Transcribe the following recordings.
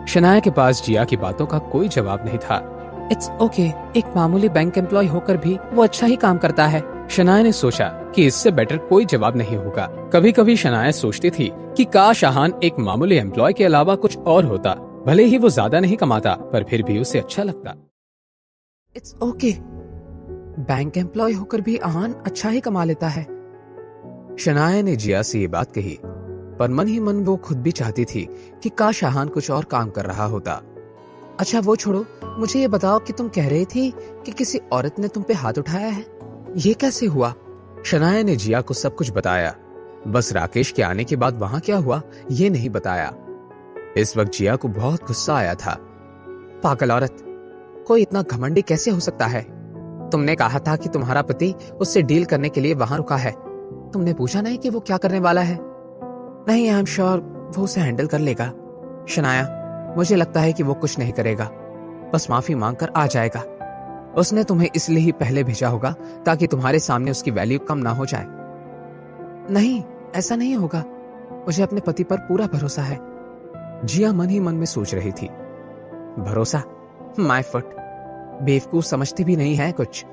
शनाया के पास जिया की बातों का कोई जवाब नहीं था। इट्स ओके, एक मामूली बैंक एम्प्लॉय होकर भी वो अच्छा ही काम करता है। शनाया ने सोचा कि इससे बेटर कोई जवाब नहीं होगा। कभी कभी शनाया सोचती थी कि काश आहान एक मामूली एम्प्लॉय के अलावा कुछ और होता। भले ही वो ज्यादा नहीं कमाता, पर फिर भी उसे अच्छा लगता। इट्स ओके, बैंक एम्प्लॉय होकर भी आहान अच्छा ही कमा लेता है। शनाया ने जिया से ये बात कही, पर मन ही मन वो खुद भी चाहती थी कि काश आहान कुछ और काम कर रहा होता। अच्छा वो छोड़ो, मुझे ये बताओ कि तुम कह रही थी कि किसी औरत ने तुम पे हाथ उठाया है, ये कैसे हुआ? शनाया ने जिया को सब कुछ बताया, बस राकेश के आने के बाद वहां क्या हुआ ये नहीं बताया। इस वक्त जिया को बहुत गुस्सा आया था। पागल औरत, कोई इतना घमंडी कैसे हो सकता है? तुमने कहा था कि तुम्हारा पति उससे डील करने के लिए वहां रुका है। तुमने पूछा नहीं कि वो क्या करने वाला है? नहीं, आई एम श्योर वो उसे हैंडल कर लेगा। शनाया, मुझे लगता है कि वो कुछ नहीं करेगा, बस माफी मांगकर आ जाएगा। उसने तुम्हें इसलिए ही पहले भेजा होगा ताकि तुम्हारे सामने उसकी वैल्यू कम ना हो जाए। नहीं, ऐसा नहीं होगा। मुझे अपने पति पर पूरा भरोसा है। जिया मन ही मन में सोच रही थी। भरोसा? माय फुट, बेवकूफ समझती भी नहीं है कुछ।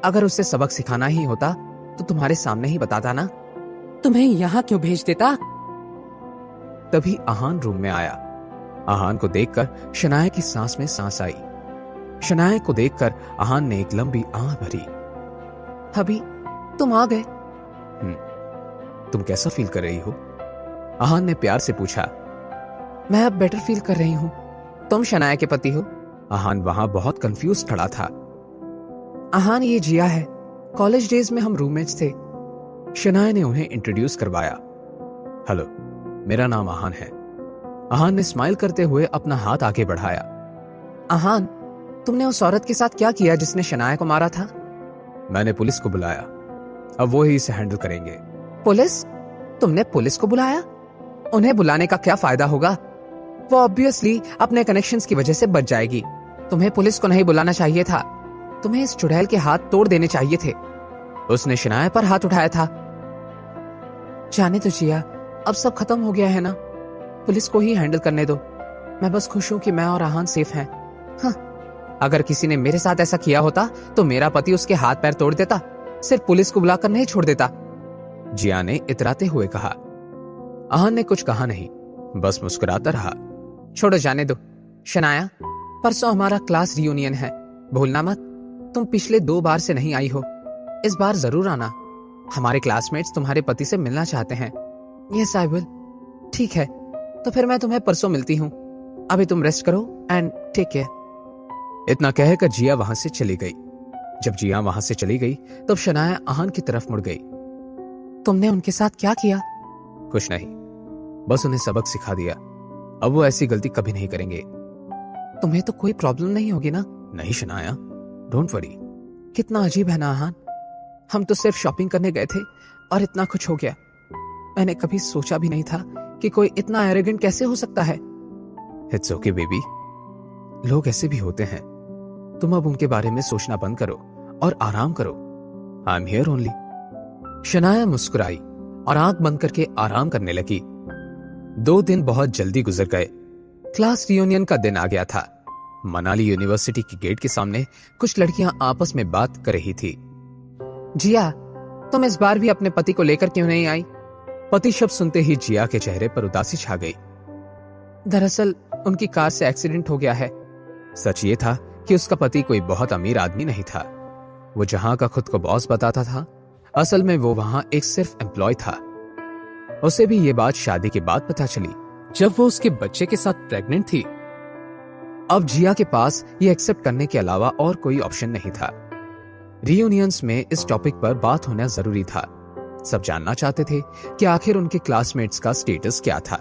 अगर उसे सबक सिखाना ही होता तो तुम्हारे सामने ही बताता ना। तुम्हें यहां क्यों भेज देता? तभी आहान रूम में आया। आहान को देखकर शनाया की सांस में सांस आई। शनाया को देखकर आहान ने एक लंबी आह भरी। अभी तुम आ गए। तुम कैसा फील कर रही हो? आहान ने प्यार से पूछा। मैं अब बेटर फील कर रही हूं। तुम शनाया के पति हो? आहान वहां बहुत कंफ्यूज खड़ा था। आहान, ये जिया है। कॉलेज डेज में हम रूममेट्स थे। शनाया ने उन्हें इंट्रोड्यूस करवाया। हेलो, मेरा नाम आहान है। आहान ने स्माइल करते हुए अपना हाथ आगे बढ़ाया। आहान, तुमने उस औरत के साथ क्या किया जिसने शनाया को मारा था? मैंने पुलिस को बुलाया, अब वो ही इसे हैंडल करेंगे। पुलिस? तुमने पुलिस को बुलाया? उन्हें बुलाने का क्या फायदा होगा? वो ऑब्वियसली अपने कनेक्शंस की वजह से बच जाएगी। तुम्हें पुलिस को नहीं बुलाना चाहिए था। तुम्हें इस चुड़ैल के हाथ तोड़ देने चाहिए थे। उसने शनाया पर हाथ उठाया था। जाने तो जिया, अब सब खत्म हो गया है ना। पुलिस को ही हैंडल करने दो। मैं बस खुश हूं कि मैं और आहान सेफ हैं। हाँ, अगर किसी ने मेरे साथ ऐसा किया होता तो मेरा पति उसके हाथ पैर तोड़ देता, सिर्फ पुलिस को बुलाकर नहीं छोड़ देता। जिया ने इतराते हुए कहा। आहान ने कुछ कहा नहीं, बस मुस्कुराता रहा। छोड़ो, जाने दो। शनाया, परसों हमारा क्लास रियूनियन है, भूलना मत। तुम पिछले 2 बार से नहीं आई हो, इस बार जरूर आना। हमारे क्लासमेट्स तुम्हारे पति से मिलना चाहते हैं। Yes I will. ठीक है, तो फिर मैं तुम्हें परसों मिलती हूँ। अभी तुम रेस्ट करो एंड टेक केयर। इतना कहकर जिया वहां से चली गई। जब जिया वहां से चली गई तब शनाया आहान की तरफ मुड़ गई। तुमने उनके साथ क्या किया? कुछ नहीं, बस उन्हें सबक सिखा दिया। अब वो ऐसी गलती कभी नहीं करेंगे। तुम्हें तो कोई प्रॉब्लम नहीं होगी ना? नहीं शनाया, डोंट वरी। कितना अजीब है ना आहान, हम तो सिर्फ शॉपिंग करने गए थे और इतना कुछ हो गया। मैंने कभी सोचा भी नहीं था कि कोई इतना एरोगेंट कैसे हो सकता है। इट्स ओके बेबी, लोग ऐसे भी होते हैं। तुम अब उनके बारे में सोचना बंद करो और आराम करो। I am here only. Shanaya मुस्कुराई और आंख बंद करके आराम करने लगी। 2 दिन बहुत जल्दी गुजर गए। क्लास रियूनियन का दिन आ गया था। मनाली यूनिवर्सिटी के गेट के सामने कुछ लड़कियां आपस में बात कर रही थी। जिया, तुम इस बार भी अपने पति को लेकर क्यों नहीं आई? पति शब्द सुनते ही जिया के चेहरे पर उदासी छा गई। दरअसल उनकी कार से एक्सीडेंट हो गया है। सच ये था कि उसका पति कोई बहुत अमीर आदमी नहीं था। वो जहां का खुद को बॉस बताता था, असल में वो वहां एक सिर्फ एम्प्लॉय था। उसे भी ये बात शादी के बाद पता चली, जब वो उसके बच्चे के साथ प्रेग्नेंट थी। अब जिया के पास ये एक्सेप्ट करने के अलावा और कोई ऑप्शन नहीं था। रियूनियंस में इस टॉपिक पर बात होना जरूरी था। सब जानना चाहते थे कि आखिर उनके क्लासमेट्स का स्टेटस क्या था।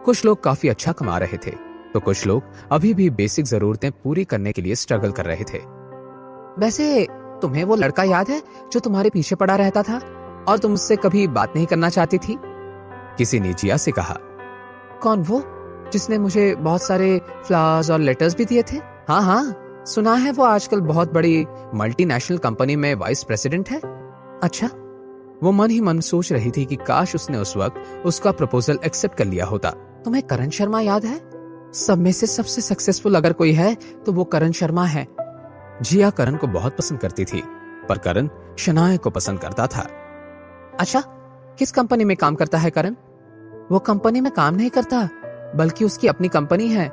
कुछ लोग काफी अच्छा कमा रहे थे, तो कुछ लोग अभी भी बेसिक जरूरतें पूरी करने के लिए स्ट्रगल कर रहे थे। वैसे तुम्हें वो लड़का याद है जो तुम्हारे पीछे पड़ा रहता था और तुम उससे कभी बात नहीं करना चाहती थी? किसी ने जिया से कहा। कौन वो, जिसने मुझे बहुत सारे फ्लावर्स और लेटर्स भी दिए थे? हाँ हाँ, सुना है वो आजकल बहुत बड़ी मल्टीनेशनल कंपनी में वाइस प्रेसिडेंट है। अच्छा। वो मन ही मन सोच रही थी कि काश उसने उस वक्त उसका प्रपोजल एक्सेप्ट कर लिया होता। तुम्हें करण शर्मा याद है? सब में से सबसे सक्सेसफुल अगर कोई है तो वो करण शर्मा है। जिया करण को बहुत पसंद करती थी, पर करण शनाया को पसंद करता था। अच्छा, किस कंपनी में काम करता है करण? वो कंपनी में काम नहीं करता, बल्कि उसकी अपनी कंपनी है।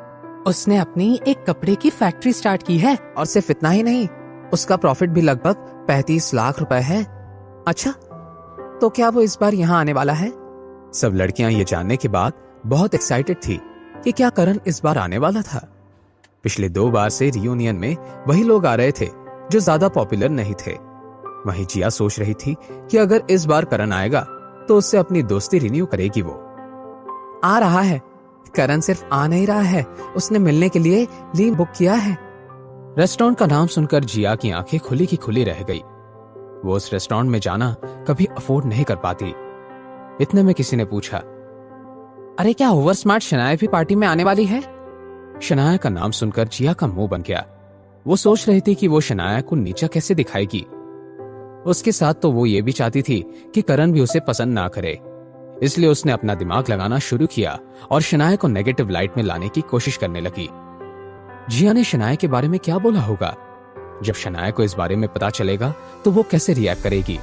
उसने अपनी एक कपड़े की फैक्ट्री स्टार्ट की है, और सिर्फ इतना ही नहीं, उसका प्रॉफिट भी लगभग 35 लाख रुपए है। अच्छा, तो क्या वो इस बार यहाँ आने वाला है? सब लड़कियां ये जानने के बाद बहुत एक्साइटेड थी कि क्या करण इस बार आने वाला था। पिछले 2 बार से रियूनियन में वही लोग आ रहे थे जो ज्यादा पॉपुलर नहीं थे। वहीं जिया सोच रही थी कि अगर इस बार करण आएगा तो उससे अपनी दोस्ती रिन्यू करेगी। वो आ रहा है। करण सिर्फ आ नहीं रहा है, उसने मिलने के लिए लीव बुक किया है। रेस्टोरेंट का नाम सुनकर जिया की आंखें खुली की खुली रह गई। वो उस रेस्टोरेंट में जाना कभी अफोर्ड नहीं कर पाती। इतने में किसी ने पूछा, अरे क्या ओवर स्मार्ट शनाया भी पार्टी में आने वाली है? शनाया का नाम सुनकर जिया का मुंह बन गया। वो सोच रही थी कि वो शनाया को नीचा कैसे दिखाएगी। उसके साथ तो वो ये भी चाहती थी कि करण भी उसे पसंद ना करे, इसलिए उसने अपना दिमाग लगाना शुरू किया और शनाया को नेगेटिव लाइट में लाने की कोशिश करने लगी। जिया ने शनाया के बारे में क्या बोला होगा? जब शनाया को इस बारे में पता चलेगा तो वो कैसे रिएक्ट करेगी?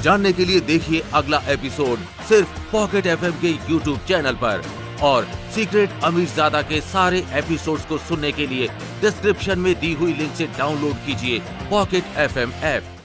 जानने के लिए देखिए अगला एपिसोड सिर्फ पॉकेट एफएम के यूट्यूब चैनल पर, और सीक्रेट अमीरजादा के सारे एपिसोड्स को सुनने के लिए डिस्क्रिप्शन में दी हुई लिंक से डाउनलोड कीजिए पॉकेट एफएम ऐप।